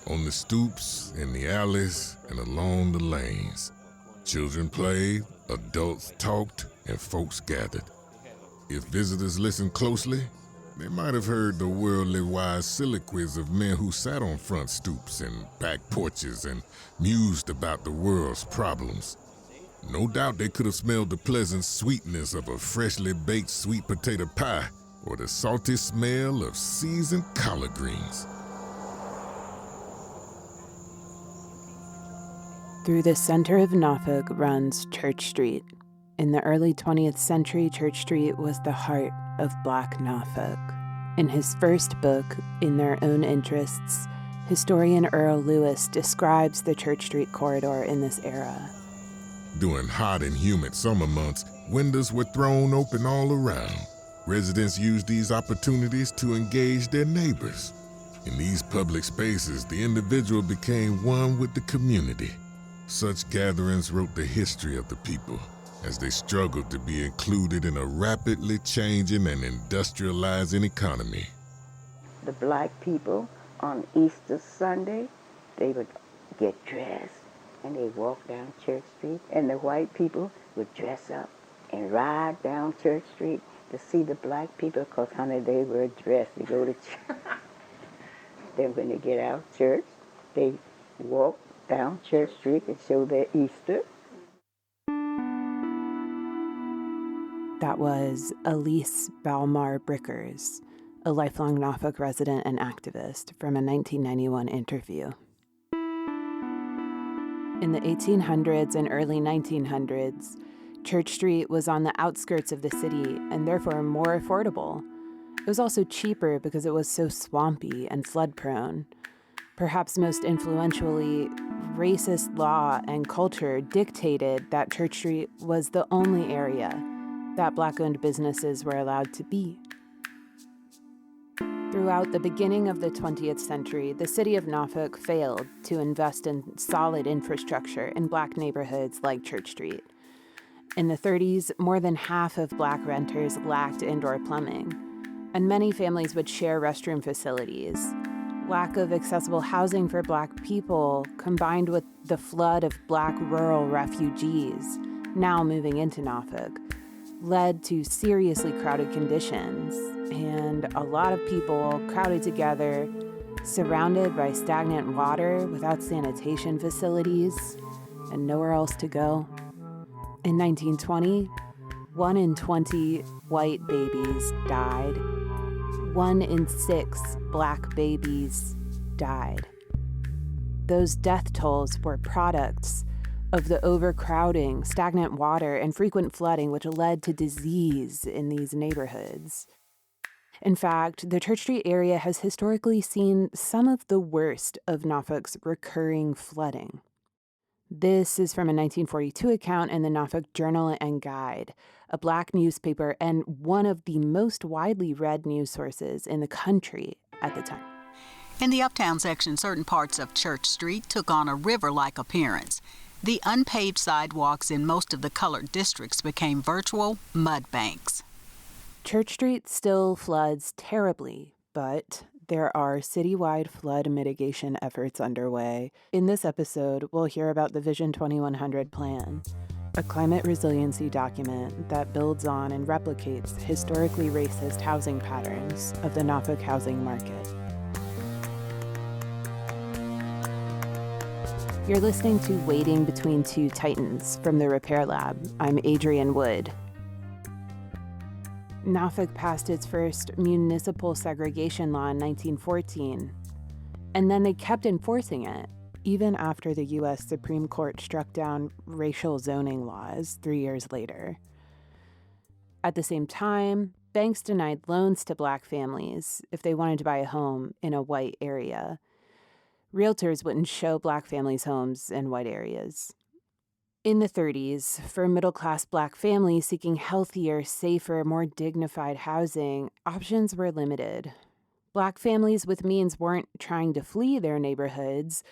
On the stoops, in the alleys, and along the lanes. Children played, adults talked, and folks gathered. If visitors listened closely, they might have heard the worldly wise soliloquies of men who sat on front stoops and back porches and mused about the world's problems. No doubt they could have smelled the pleasant sweetness of a freshly baked sweet potato pie or the salty smell of seasoned collard greens. Through the center of Norfolk runs Church Street. In the early 20th century, Church Street was the heart of Black Norfolk. In his first book, In Their Own Interests, historian Earl Lewis describes the Church Street corridor in this era. During hot and humid summer months, windows were thrown open all around. Residents used these opportunities to engage their neighbors. In these public spaces, the individual became one with the community. Such gatherings wrote the history of the people as they struggled to be included in a rapidly changing and industrializing economy. The black people on Easter Sunday, they would get dressed and they'd walk down Church Street, and the white people would dress up and ride down Church Street to see the black people, because, honey, they were dressed to go to church. Then when they get out of church, they walk down Church Street and show their Easter. That was Alease Balmar Brickers, a lifelong Norfolk resident and activist, from a 1991 interview. In the 1800s and early 1900s, Church Street was on the outskirts of the city and therefore more affordable. It was also cheaper because it was so swampy and flood-prone. Perhaps most influentially, racist law and culture dictated that Church Street was the only area that Black-owned businesses were allowed to be. Throughout the beginning of the 20th century, the city of Norfolk failed to invest in solid infrastructure in Black neighborhoods like Church Street. In the 30s, more than half of Black renters lacked indoor plumbing, and many families would share restroom facilities. Lack of accessible housing for Black people, combined with the flood of Black rural refugees now moving into Norfolk, led to seriously crowded conditions, and a lot of people crowded together, surrounded by stagnant water without sanitation facilities, and nowhere else to go. In 1920, 1 in 20 white babies died. 1 in 6 Black babies died. Those death tolls were products of the overcrowding, stagnant water, and frequent flooding which led to disease in these neighborhoods. In fact, the Church Street area has historically seen some of the worst of Norfolk's recurring flooding. This is from a 1942 account in the Norfolk Journal and Guide, a Black newspaper and one of the most widely read news sources in the country at the time. In the uptown section, certain parts of Church Street took on a river-like appearance. The unpaved sidewalks in most of the colored districts became virtual mud banks. Church Street still floods terribly, but there are citywide flood mitigation efforts underway. In this episode, we'll hear about the Vision 2100 plan, a climate resiliency document that builds on and replicates historically racist housing patterns of the Norfolk housing market. You're listening to Waiting Between Two Titans from the Repair Lab. I'm Adrienne Wood. Norfolk passed its first municipal segregation law in 1914, and then they kept enforcing it, even after the U.S. Supreme Court struck down racial zoning laws 3 years later. At the same time, banks denied loans to Black families if they wanted to buy a home in a white area. Realtors wouldn't show Black families homes in white areas. In the 30s, for middle-class Black families seeking healthier, safer, more dignified housing, options were limited. Black families with means weren't trying to flee their neighborhoods.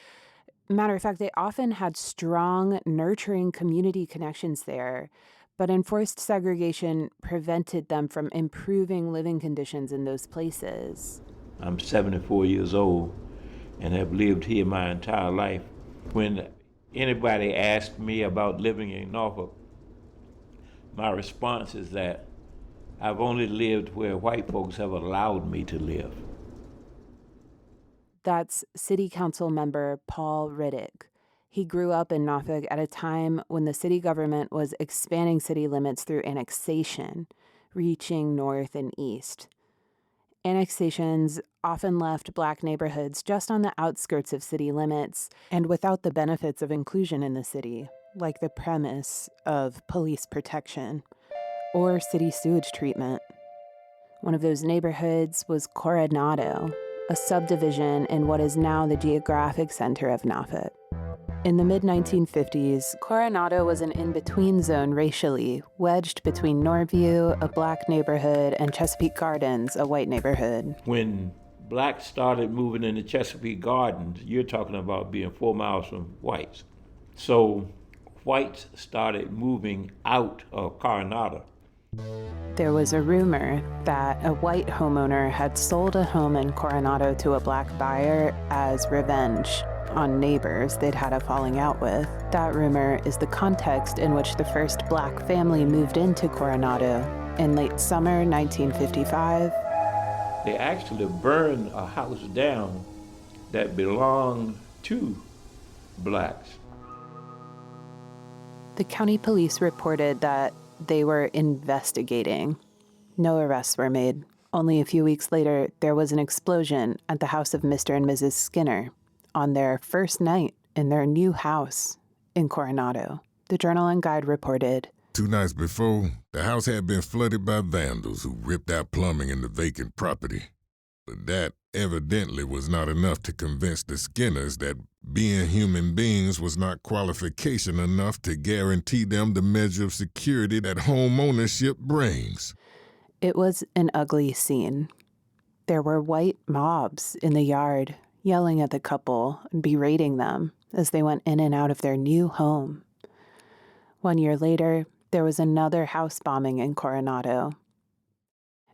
Matter of fact, they often had strong, nurturing community connections there, but enforced segregation prevented them from improving living conditions in those places. I'm 74 years old. and have lived here my entire life. When anybody asks me about living in Norfolk, my response is that I've only lived where white folks have allowed me to live. That's City Council member Paul Riddick. He grew up in Norfolk at a time when the city government was expanding city limits through annexation, reaching north and east. Annexations often left Black neighborhoods just on the outskirts of city limits and without the benefits of inclusion in the city, like the premise of police protection or city sewage treatment. One of those neighborhoods was Coronado, a subdivision in what is now the geographic center of Norfolk. In the mid-1950s, Coronado was an in-between zone racially, wedged between Norview, a Black neighborhood, and Chesapeake Gardens, a white neighborhood. When Blacks started moving into Chesapeake Gardens, you're talking about being 4 miles from whites. So whites started moving out of Coronado. There was a rumor that a white homeowner had sold a home in Coronado to a Black buyer as revenge on neighbors they'd had a falling out with. That rumor is the context in which the first Black family moved into Coronado in late summer 1955. They actually burned a house down that belonged to Blacks. The county police reported that they were investigating. No arrests were made. Only a few weeks later, there was an explosion at the house of Mr. and Mrs. Skinner on their first night in their new house in Coronado. The Journal and Guide reported, 2 nights before, the house had been flooded by vandals who ripped out plumbing in the vacant property. But that evidently was not enough to convince the Skinners that being human beings was not qualification enough to guarantee them the measure of security that home ownership brings. It was an ugly scene. There were white mobs in the yard, yelling at the couple and berating them as they went in and out of their new home. 1 year later, there was another house bombing in Coronado.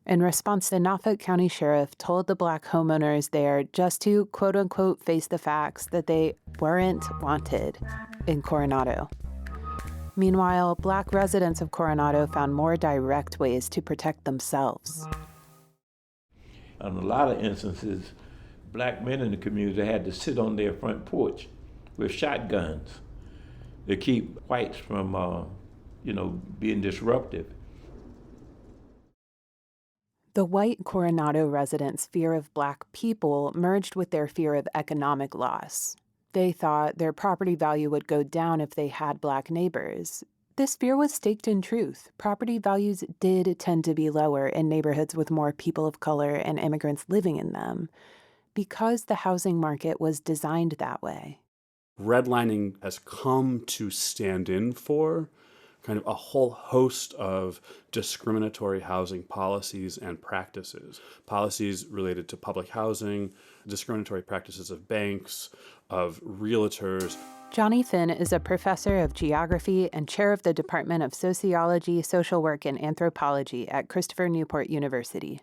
In response, the Norfolk County Sheriff told the Black homeowners there just to, quote-unquote, face the facts that they weren't wanted in Coronado. Meanwhile, Black residents of Coronado found more direct ways to protect themselves. In a lot of instances, Black men in the community had to sit on their front porch with shotguns to keep whites from, being disruptive. The white Coronado residents' fear of Black people merged with their fear of economic loss. They thought their property value would go down if they had Black neighbors. This fear was staked in truth. Property values did tend to be lower in neighborhoods with more people of color and immigrants living in them, because the housing market was designed that way. Redlining has come to stand in for kind of a whole host of discriminatory housing policies and practices. Policies related to public housing, discriminatory practices of banks, of realtors. Johnny Finn is a professor of geography and chair of the Department of Sociology, Social Work, and Anthropology at Christopher Newport University.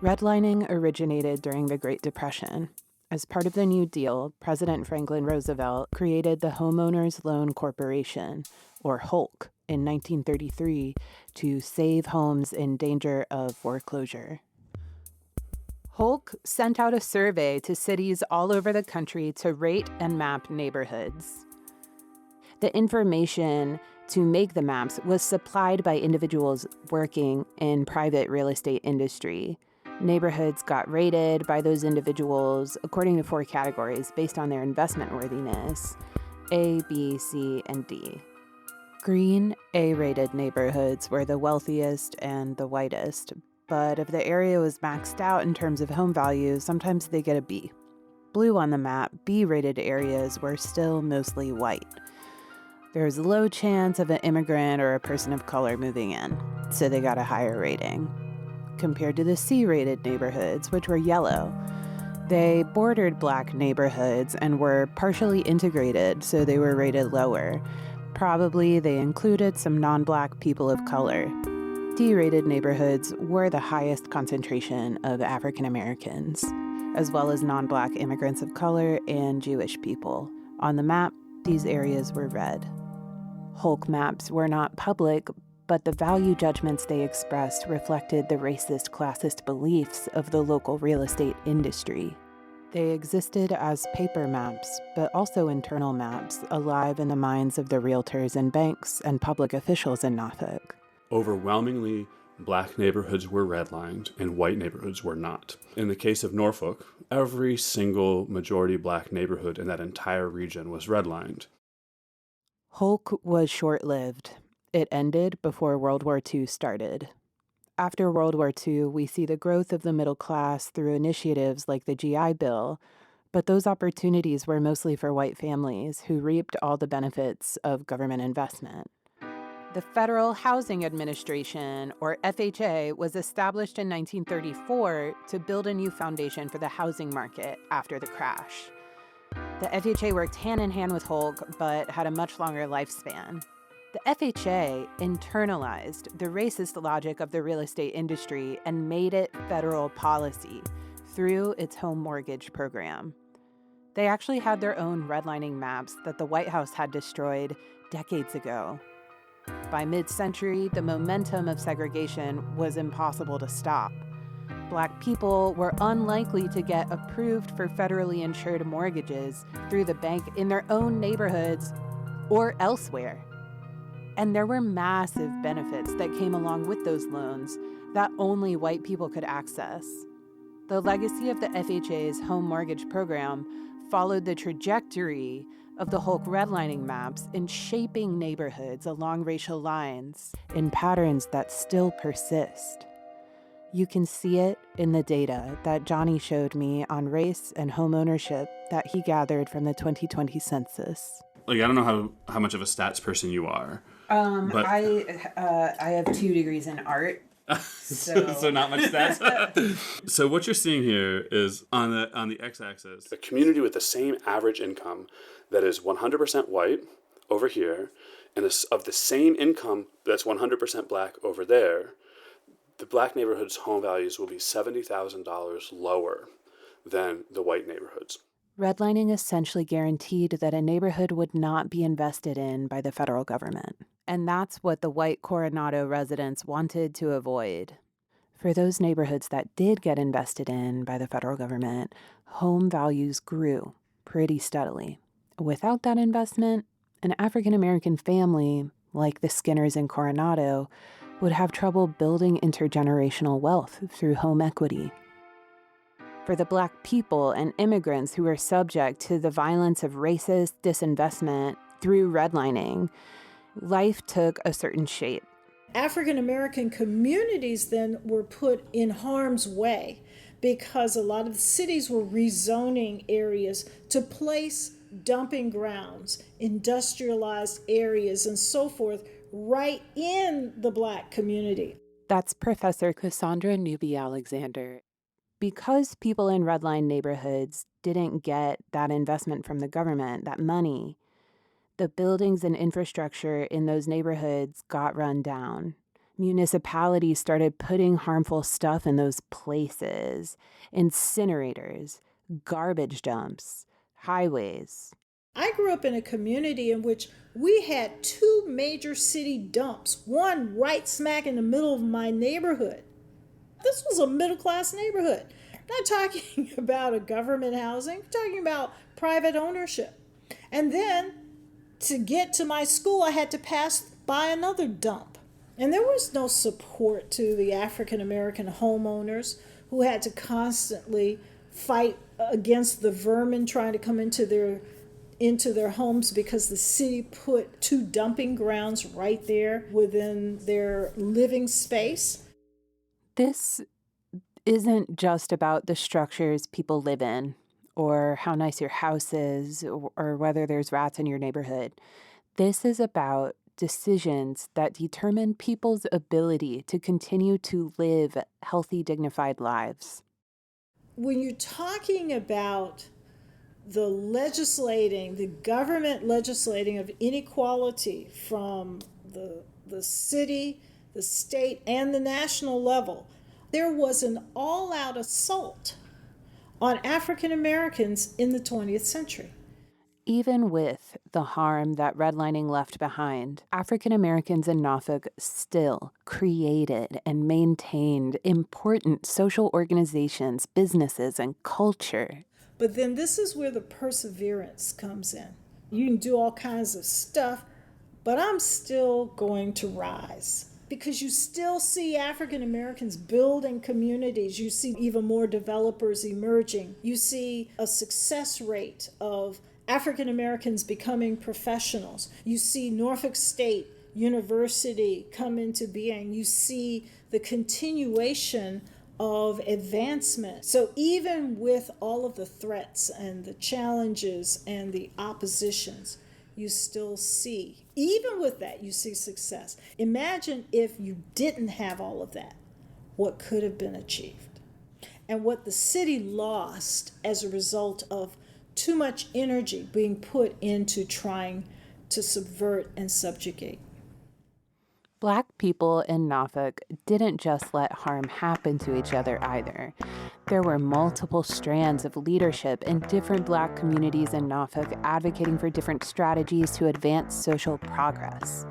Redlining originated during the Great Depression. As part of the New Deal, President Franklin Roosevelt created the Homeowners Loan Corporation, or HOLC, in 1933 to save homes in danger of foreclosure. HOLC sent out a survey to cities all over the country to rate and map neighborhoods. The information to make the maps was supplied by individuals working in private real estate industry. Neighborhoods got rated by those individuals according to 4 categories based on their investment worthiness: A, B, C, and D. Green, A-rated neighborhoods were the wealthiest and the whitest, but if the area was maxed out in terms of home value, sometimes they get a B. Blue on the map, B-rated areas were still mostly white. There's low chance of an immigrant or a person of color moving in, so they got a higher rating. Compared to the C-rated neighborhoods, which were yellow, they bordered Black neighborhoods and were partially integrated, so they were rated lower. Probably they included some non-Black people of color. D-rated neighborhoods were the highest concentration of African Americans. as well as non-Black immigrants of color and Jewish people. On the map, these areas were red. Hulk maps were not public, but the value judgments they expressed reflected the racist, classist beliefs of the local real estate industry. They existed as paper maps, but also internal maps, alive in the minds of the realtors and banks and public officials in Norfolk. Overwhelmingly, Black neighborhoods were redlined and white neighborhoods were not. In the case of Norfolk, every single majority Black neighborhood in that entire region was redlined. Hulk was short-lived. It ended before World War II started. After World War II, we see the growth of the middle class through initiatives like the GI Bill, but those opportunities were mostly for white families who reaped all the benefits of government investment. The Federal Housing Administration, or FHA, was established in 1934 to build a new foundation for the housing market after the crash. The FHA worked hand in hand with Hulk, but had a much longer lifespan. The FHA internalized the racist logic of the real estate industry and made it federal policy through its home mortgage program. They actually had their own redlining maps that the White House had destroyed decades ago. By mid-century, the momentum of segregation was impossible to stop. Black people were unlikely to get approved for federally insured mortgages through the bank in their own neighborhoods or elsewhere. And there were massive benefits that came along with those loans that only white people could access. The legacy of the FHA's home mortgage program followed the trajectory of the Hulk redlining maps in shaping neighborhoods along racial lines in patterns that still persist. You can see it in the data that Johnny showed me on race and home ownership that he gathered from the 2020 census. Like, I don't know how much of a stats person you are. But I have 2 degrees in art. So not much stats. So what you're seeing here is on the x-axis, a community with the same average income that is 100% white over here, and of the same income that's 100% Black over there. The Black neighborhood's home values will be $70,000 lower than the white neighborhoods. Redlining essentially guaranteed that a neighborhood would not be invested in by the federal government. And that's what the white Coronado residents wanted to avoid. For those neighborhoods that did get invested in by the federal government, home values grew pretty steadily. Without that investment, an African-American family, like the Skinners in Coronado, would have trouble building intergenerational wealth through home equity. For the Black people and immigrants who were subject to the violence of racist disinvestment through redlining, life took a certain shape. African American communities then were put in harm's way because a lot of the cities were rezoning areas to place dumping grounds, industrialized areas, and so forth right in the Black community. That's Professor Cassandra Newby-Alexander. Because people in redline neighborhoods didn't get that investment from the government, that money, the buildings and infrastructure in those neighborhoods got run down. Municipalities started putting harmful stuff in those places: incinerators, garbage dumps, highways. I grew up in a community in which we had 2 major city dumps, one right smack in the middle of my neighborhood. This was a middle-class neighborhood. I'm not talking about a government housing, I'm talking about private ownership. And then to get to my school, I had to pass by another dump. And there was no support to the African-American homeowners who had to constantly fight against the vermin trying to come into their homes because the city put 2 dumping grounds right there within their living space. This isn't just about the structures people live in, or how nice your house is, or whether there's rats in your neighborhood. This is about decisions that determine people's ability to continue to live healthy, dignified lives. When you're talking about the government legislating of inequality from the city, the state, and the national level, there was an all-out assault on African Americans in the 20th century. Even with the harm that redlining left behind, African Americans in Norfolk still created and maintained important social organizations, businesses, and culture. But then this is where the perseverance comes in. You can do all kinds of stuff, but I'm still going to rise. Because you still see African Americans building communities. You see even more developers emerging. You see a success rate of African Americans becoming professionals. You see Norfolk State University come into being. You see the continuation of advancement. So even with all of the threats and the challenges and the oppositions, you still see, even with that, you see success. Imagine if you didn't have all of that, what could have been achieved, and what the city lost as a result of too much energy being put into trying to subvert and subjugate. Black people in Norfolk didn't just let harm happen to each other either. There were multiple strands of leadership in different Black communities in Norfolk advocating for different strategies to advance social progress.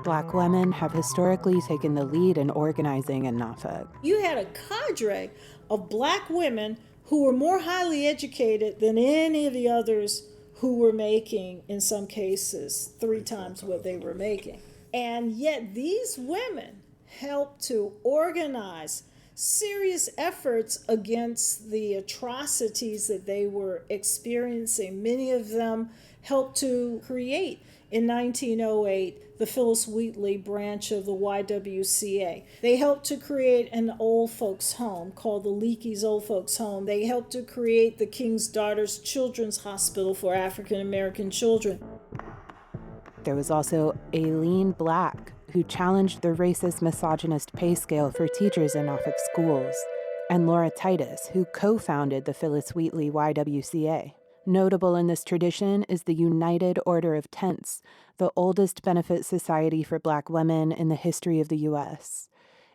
Black women have historically taken the lead in organizing in Norfolk. You had a cadre of Black women who were more highly educated than any of the others who were making, in some cases, 3 times what they were making. And yet these women helped to organize serious efforts against the atrocities that they were experiencing. Many of them helped to create, in 1908, the Phyllis Wheatley branch of the YWCA. They helped to create an old folks home called the Leakey's Old Folks Home. They helped to create the King's Daughters Children's Hospital for African American children. There was also Aileen Black, who challenged the racist, misogynist pay scale for teachers in Norfolk schools, and Laura Titus, who co-founded the Phyllis Wheatley YWCA. Notable in this tradition is the United Order of Tents, the oldest benefit society for Black women in the history of the U.S.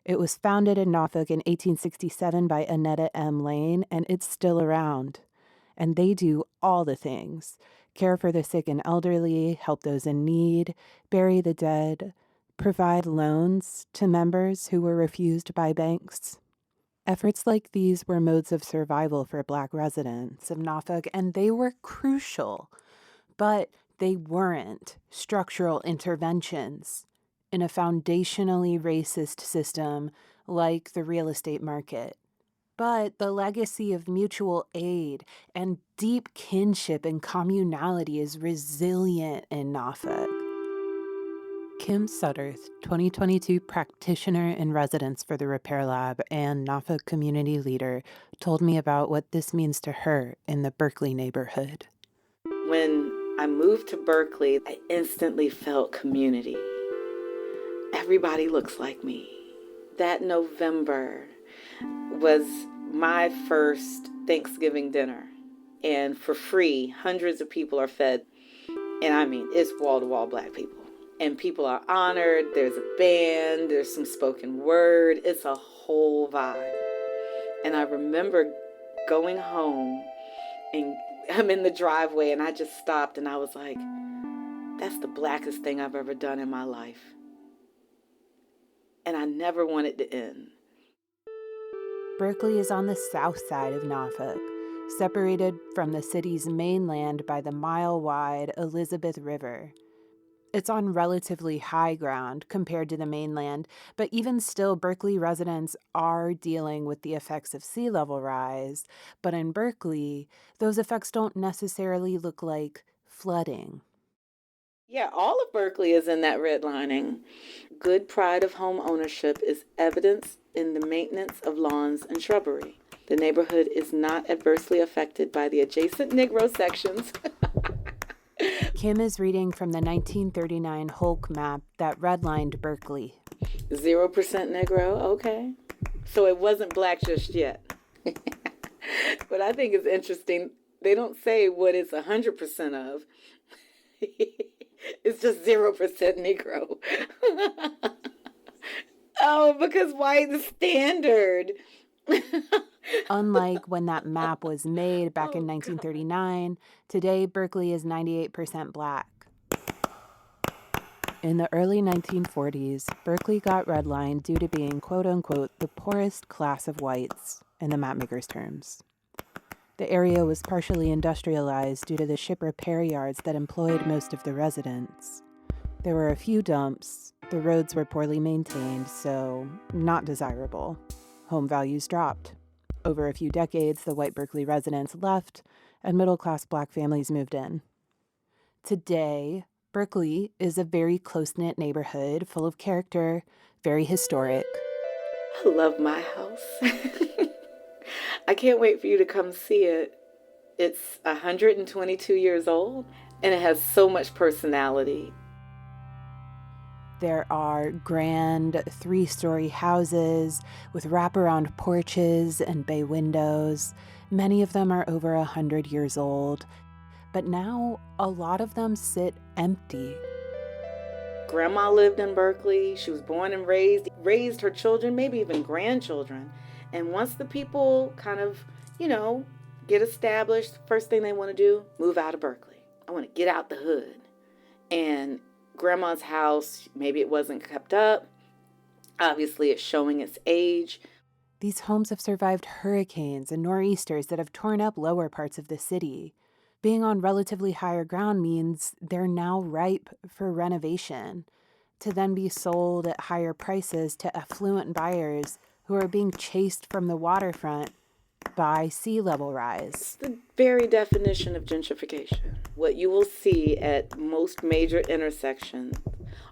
It was founded in Norfolk in 1867 by Annetta M. Lane, and it's still around. And they do all the things: care for the sick and elderly, help those in need, bury the dead, provide loans to members who were refused by banks. Efforts like these were modes of survival for Black residents of Norfolk, and they were crucial, but they weren't structural interventions in a foundationally racist system like the real estate market. But the legacy of mutual aid and deep kinship and communality is resilient in Norfolk. Kim Sudderth, 2022 Practitioner-in-Residence for the Repair Lab and Norfolk community leader, told me about what this means to her in the Berkeley neighborhood. When I moved to Berkeley, I instantly felt community. Everybody looks like me. That November was my first Thanksgiving dinner. And for free, hundreds of people are fed. And I mean, it's wall-to-wall Black people. And people are honored, there's a band, there's some spoken word, it's a whole vibe. And I remember going home, and I'm in the driveway, and I just stopped, and I was like, that's the Blackest thing I've ever done in my life. And I never want it to end. Berkeley is on the south side of Norfolk, separated from the city's mainland by the mile-wide Elizabeth River. It's on relatively high ground compared to the mainland, but even still, Berkeley residents are dealing with the effects of sea level rise. But in Berkeley, those effects don't necessarily look like flooding. Yeah, all of Berkeley is in that redlining. Good pride of home ownership is evidenced in the maintenance of lawns and shrubbery. The neighborhood is not adversely affected by the adjacent Negro sections. Kim is reading from the 1939 Holk map that redlined Berkeley. 0% Negro, okay. So it wasn't Black just yet. But I think it's interesting. They don't say what it's 100% of. It's just 0% Negro. Oh, because white is standard. Unlike when that map was made back in 1939, today Berkeley is 98% Black. In the early 1940s, Berkeley got redlined due to being, quote-unquote, the poorest class of whites, in the mapmaker's terms. The area was partially industrialized due to the ship repair yards that employed most of the residents. There were a few dumps, the roads were poorly maintained, so not desirable. Home values dropped. Over a few decades, the white Berkeley residents left, and middle-class Black families moved in. Today, Berkeley is a very close-knit neighborhood full of character, very historic. I love my house. I can't wait for you to come see it. It's 122 years old, and it has so much personality. There are grand 3-story houses with wraparound porches and bay windows. Many of them are over 100 years old, but now a lot of them sit empty. Grandma lived in Berkeley. She was born and raised her children, maybe even grandchildren. And once the people kind of, get established, first thing they want to do, move out of Berkeley. I want to get out the hood. And Grandma's house, maybe it wasn't kept up. Obviously, it's showing its age. These homes have survived hurricanes and nor'easters that have torn up lower parts of the city. Being on relatively higher ground means they're now ripe for renovation, to then be sold at higher prices to affluent buyers who are being chased from the waterfront by sea level rise. It's the very definition of gentrification. What you will see at most major intersections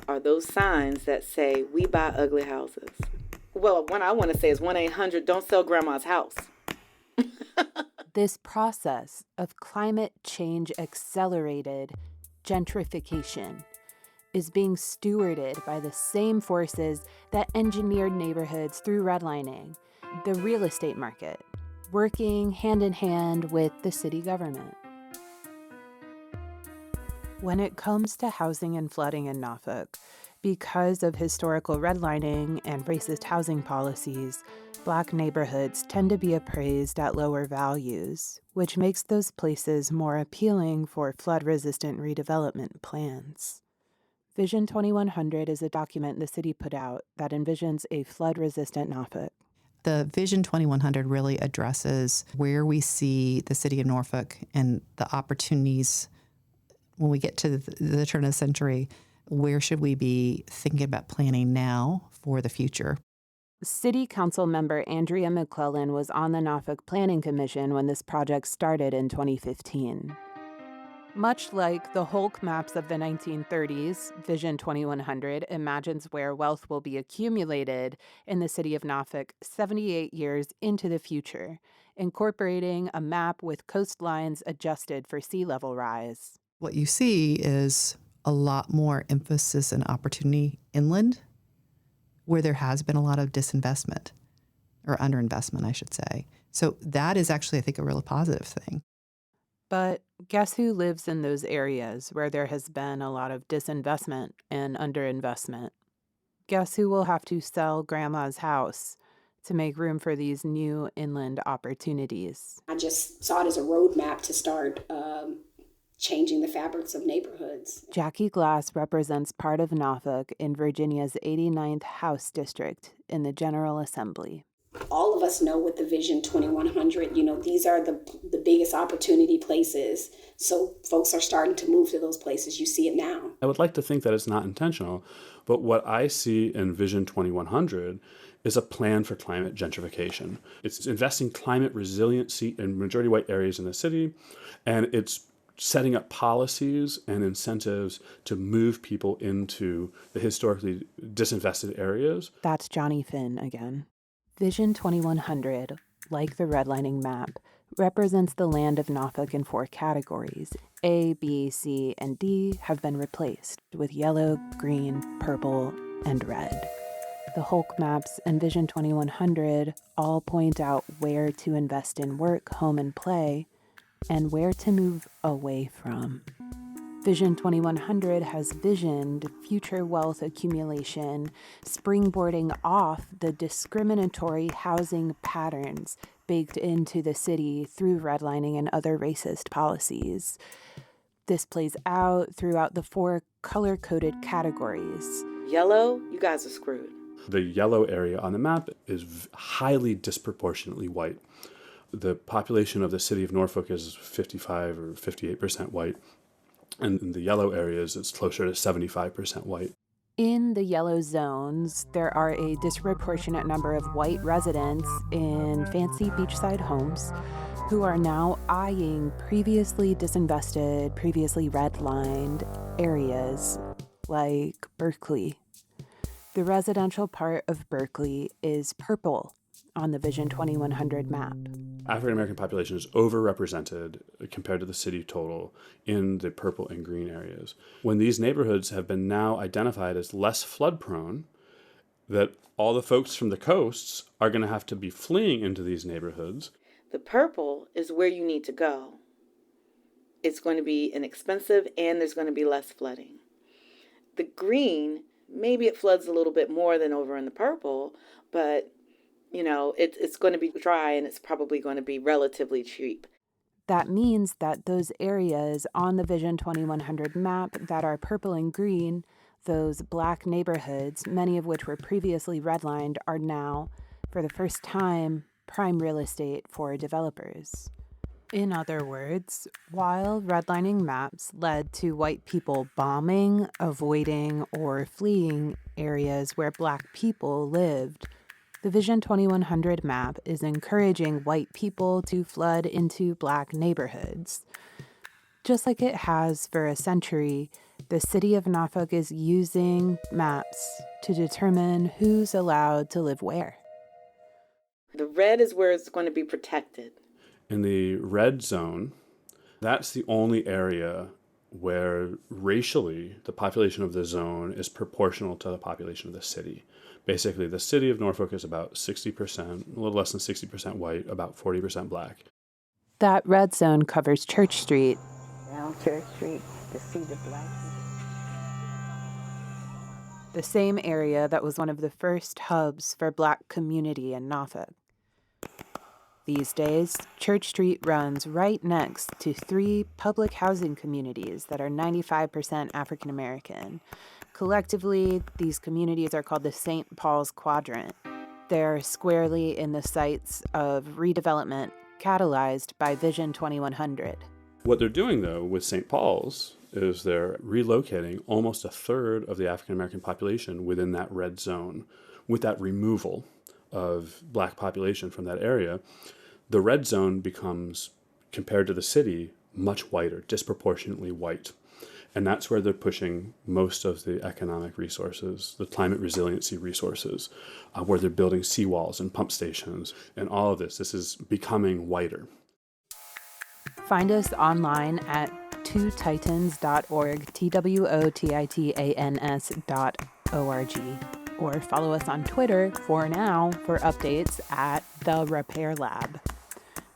are those signs that say, "We buy ugly houses." Well, one I want to say is 1-800, don't sell Grandma's house. This process of climate change accelerated gentrification is being stewarded by the same forces that engineered neighborhoods through redlining, the real estate market, working hand in hand with the city government. When it comes to housing and flooding in Norfolk, because of historical redlining and racist housing policies, Black neighborhoods tend to be appraised at lower values, which makes those places more appealing for flood-resistant redevelopment plans. Vision 2100 is a document the city put out that envisions a flood-resistant Norfolk. The Vision 2100 really addresses where we see the city of Norfolk and the opportunities when we get to the turn of the century. Where should we be thinking about planning now for the future? City Council member Andria McClellan was on the Norfolk Planning Commission when this project started in 2015. Much like the Hulk maps of the 1930s, Vision 2100 imagines where wealth will be accumulated in the city of Norfolk 78 years into the future, incorporating a map with coastlines adjusted for sea level rise. What you see is a lot more emphasis and opportunity inland, where there has been a lot of disinvestment, or underinvestment, I should say. So that is actually, I think, a really positive thing. But guess who lives in those areas where there has been a lot of disinvestment and underinvestment? Guess who will have to sell Grandma's house to make room for these new inland opportunities? I just saw it as a roadmap to start changing the fabrics of neighborhoods. Jackie Glass represents part of Norfolk in Virginia's 89th House District in the General Assembly. All of us know with the Vision 2100, these are the biggest opportunity places. So folks are starting to move to those places. You see it now. I would like to think that it's not intentional, but what I see in Vision 2100 is a plan for climate gentrification. It's investing climate resiliency in majority white areas in the city, and it's setting up policies and incentives to move people into the historically disinvested areas. That's Johnny Finn again. Vision 2100, like the redlining map, represents the land of Norfolk in 4 categories. A, B, C, and D have been replaced with yellow, green, purple, and red. The Hulk maps and Vision 2100 all point out where to invest in work, home, and play, and where to move away from. Vision 2100 has visioned future wealth accumulation, springboarding off the discriminatory housing patterns baked into the city through redlining and other racist policies. This plays out throughout the 4 color-coded categories. Yellow, you guys are screwed. The yellow area on the map is highly disproportionately white. The population of the city of Norfolk is 55 or 58% white, and in the yellow areas, it's closer to 75% white. In the yellow zones, there are a disproportionate number of white residents in fancy beachside homes who are now eyeing previously disinvested, previously redlined areas like Berkeley. The residential part of Berkeley is purple on the Vision 2100 map. African American population is overrepresented compared to the city total in the purple and green areas. When these neighborhoods have been now identified as less flood prone, that all the folks from the coasts are going to have to be fleeing into these neighborhoods. The purple is where you need to go. It's going to be inexpensive and there's going to be less flooding. The green, maybe it floods a little bit more than over in the purple, but it's going to be dry and it's probably going to be relatively cheap. That means that those areas on the Vision 2100 map that are purple and green, those black neighborhoods, many of which were previously redlined, are now, for the first time, prime real estate for developers. In other words, while redlining maps led to white people bombing, avoiding, or fleeing areas where black people lived, the Vision 2100 map is encouraging white people to flood into black neighborhoods. Just like it has for a century, the city of Norfolk is using maps to determine who's allowed to live where. The red is where it's going to be protected. In the red zone, that's the only area where racially the population of the zone is proportional to the population of the city. Basically, the city of Norfolk is about 60%, a little less than 60% white, about 40% black. That red zone covers Church Street. Down Church Street to see the black people. The same area that was one of the first hubs for black community in Norfolk. These days, Church Street runs right next to 3 public housing communities that are 95% African American. Collectively, these communities are called the St. Paul's Quadrant. They're squarely in the sites of redevelopment catalyzed by Vision 2100. What they're doing, though, with St. Paul's is they're relocating almost a third of the African American population within that red zone. With that removal of black population from that area, the red zone becomes, compared to the city, much whiter, disproportionately white. And that's where they're pushing most of the economic resources, the climate resiliency resources, where they're building seawalls and pump stations. And all of this is becoming whiter. Find us online at twotitans.org, twotitans.org, or follow us on Twitter for now for updates at The Repair Lab.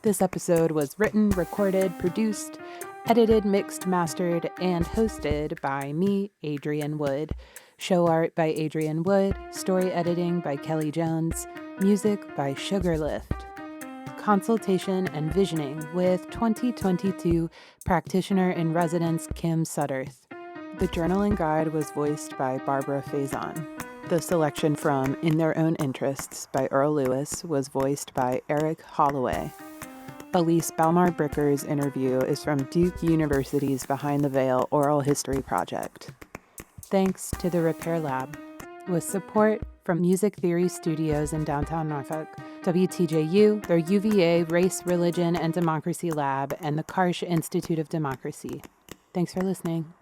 This episode was written, recorded, produced, edited, mixed, mastered, and hosted by me, Adrienne Wood. Show art by Adrienne Wood, story editing by Kelly Jones, music by Sugarlift. Consultation and visioning with 2022 Practitioner-in-Residence Kim Sudderth. The journaling guide was voiced by Barbara Faison. The selection from In Their Own Interests by Earl Lewis was voiced by Eric Hollaway. Alease Balmar Bricker's interview is from Duke University's Behind the Veil Oral History Project. Thanks to the Repair Lab, with support from Music Theory Studios in downtown Norfolk, WTJU, their UVA Race, Religion, and Democracy Lab, and the Karsh Institute of Democracy. Thanks for listening.